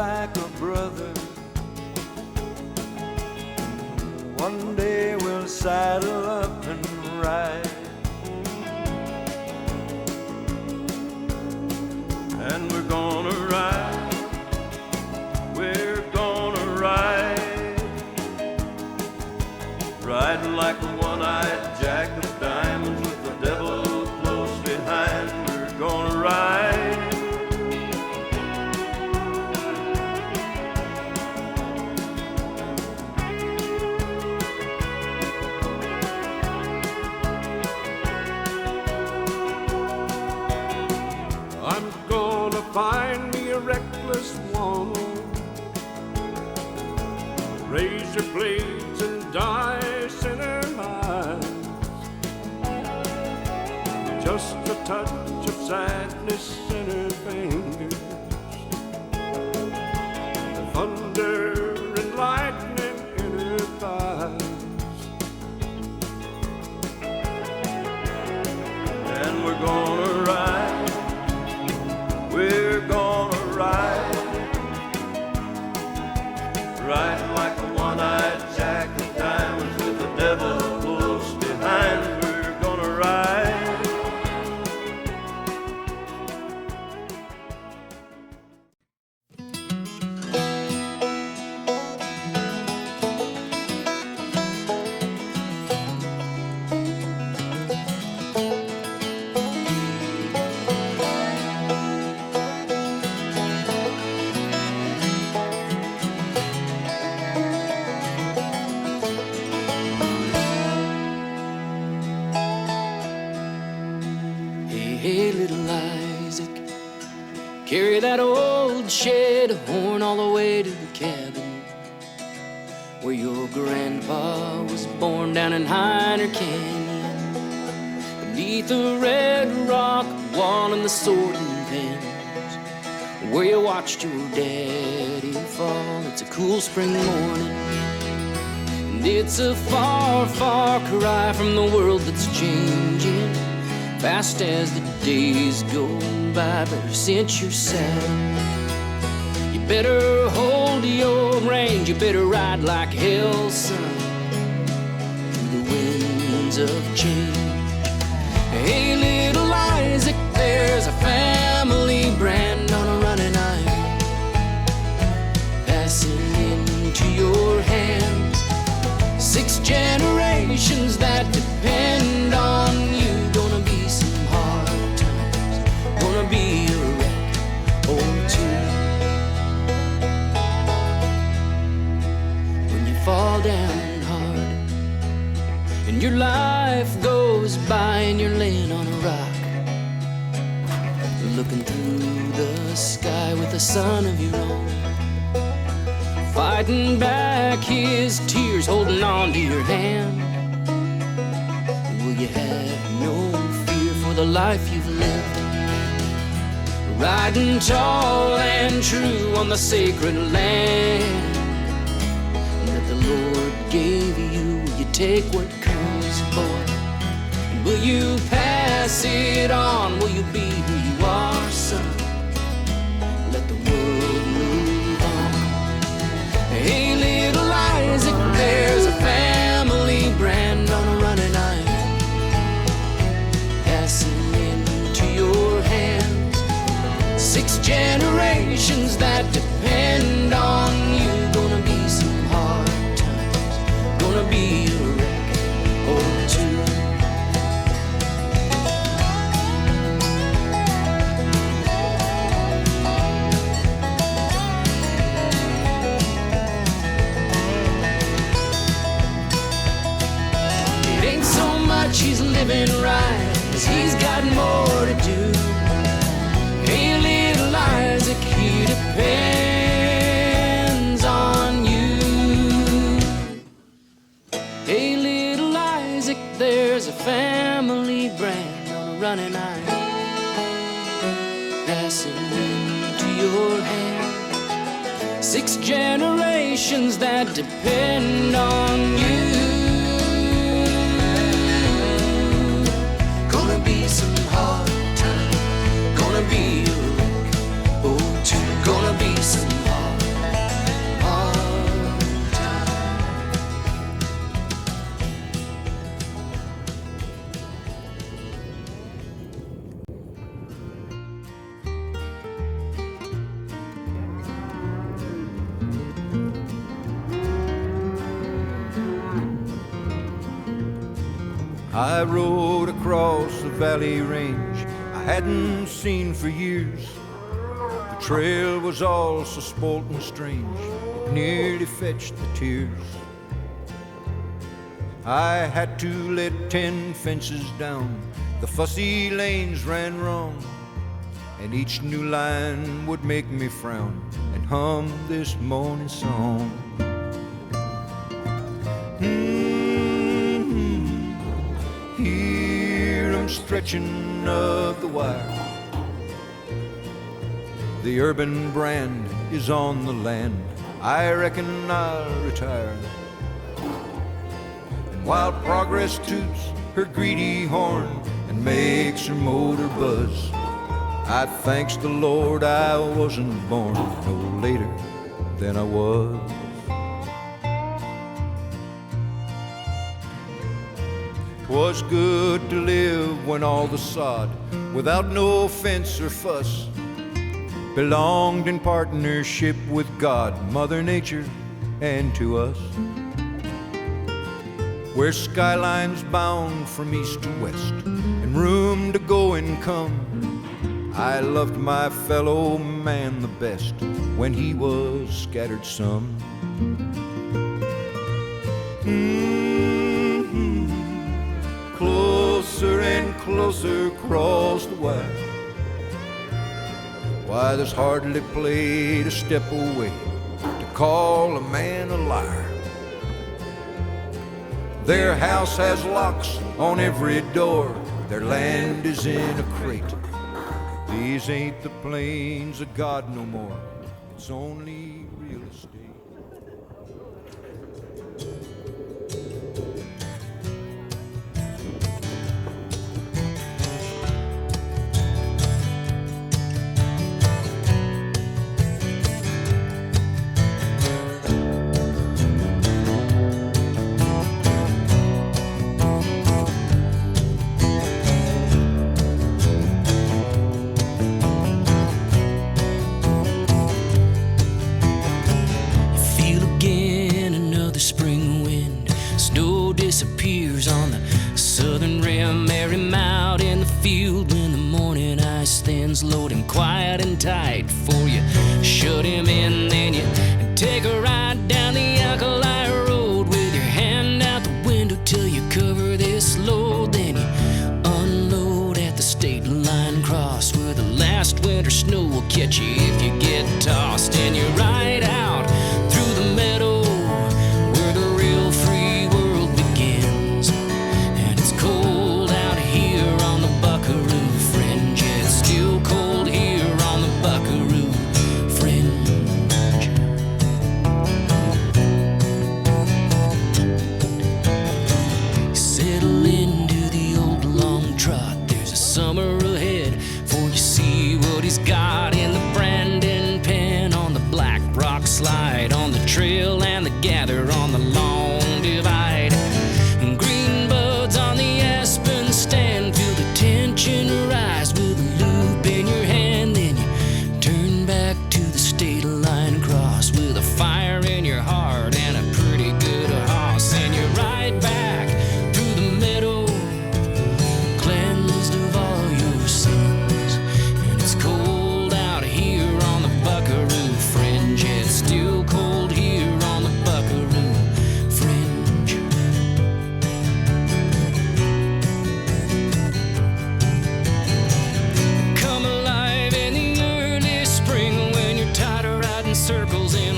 like a brother. One day we'll saddle up and ride, and we're gonna ride, we're gonna ride, riding like a one-eyed jack of diamonds with the devil close behind. We're gonna ride. I'm gonna find me a reckless woman, razor blades and dice in her mind, just a touch of sadness in her fingers, the thunder and lightning in her thighs, and we're gonna ride. We're gonna ride, riding like a one-eyed jack of diamonds with the devil close behind. We're gonna ride. Hey, little Isaac, carry that old shed horn all the way to the cabin where your grandpa was born down in Heiner Canyon, beneath a red rock wall and the sword and pens, where you watched your daddy fall. It's a cool spring morning, and it's a far, far cry from the world that's changing fast as the days go by. Better cinch your saddle, you better hold your reins, you better ride like hell, son, through the winds of change. Hey, little Isaac, there's a family brand on a running iron, passing into your hands. 6 generations that depend on you. Gonna be some hard times, gonna be a wreck or two. When you fall down hard and your life goes by and you're laying on a rock, looking through the sky with a son of your own, fighting back his tears, holding on to your hand. Will you have no fear for the life you've lived, riding tall and true on the sacred land that the Lord gave you? Will you take what comes, boy? And will you pass it on? Will you be who you are, son? Let the world move on. Hey, little Isaac, there's a family brand on a running iron, passing into your hands. 6 generations that depend on you. Gonna be some hard times, gonna be a wreck or two. He's living right, 'cause he's got more to do. Hey, little Isaac, he depends on you. Hey, little Isaac, there's a family brand on a running iron, passing into your hand. 6 generations that depend on you. Some hard time, gonna be a wreck or two, gonna be some hard I rode across the valley range I hadn't seen for years. The trail was all so spoilt and strange, it nearly fetched the tears. I had to let 10 fences down, the fussy lanes ran wrong, and each new line would make me frown and hum this morning song. Here I'm stretching of the wire. The urban brand is on the land. I reckon I'll retire. And while progress toots her greedy horn and makes her motor buzz, I thanks the Lord I wasn't born no later than I was. 'Twas good to live when all the sod, without no fence or fuss, belonged in partnership with God, Mother Nature, and to us. Where skylines bound from east to west and room to go and come, I loved my fellow man the best when he was scattered some. Closer and closer across the wire. Why, there's hardly play to step away to call a man a liar. Their house has locks on every door, their land is in a crate. These ain't the plains of God no more, it's only real estate. Disappears on the southern rim. Mary Mount in the field when the morning ice stands loading quiet and tight before you shut him in. Then you take a ride down the alkali road with your hand out the window till you cover this load. Then you unload at the state line cross where the last winter snow will catch you if you get tossed. And you ride out through the meadow where the real free world begins. And it's cold out here on the Buckaroo Fringe. It's still cold here on the Buckaroo Fringe. Settle into the old long trot. There's a summer ahead for you see what he's got in the Brandon pen on the Black Rock slide, on the trail and the gather on the long divide. And green buds on the aspen stand, feel the tension rise with a loop in your hand. Then you turn back to the state line cross with a fire in your heart and a pretty good hoss. And you ride back through the meadow, cleansed of all your sins. And it's cold out here on the Buckaroo Fringe. It's still cold here on the Buckaroo Fringe. Come alive in the early spring when you're tired of riding circles in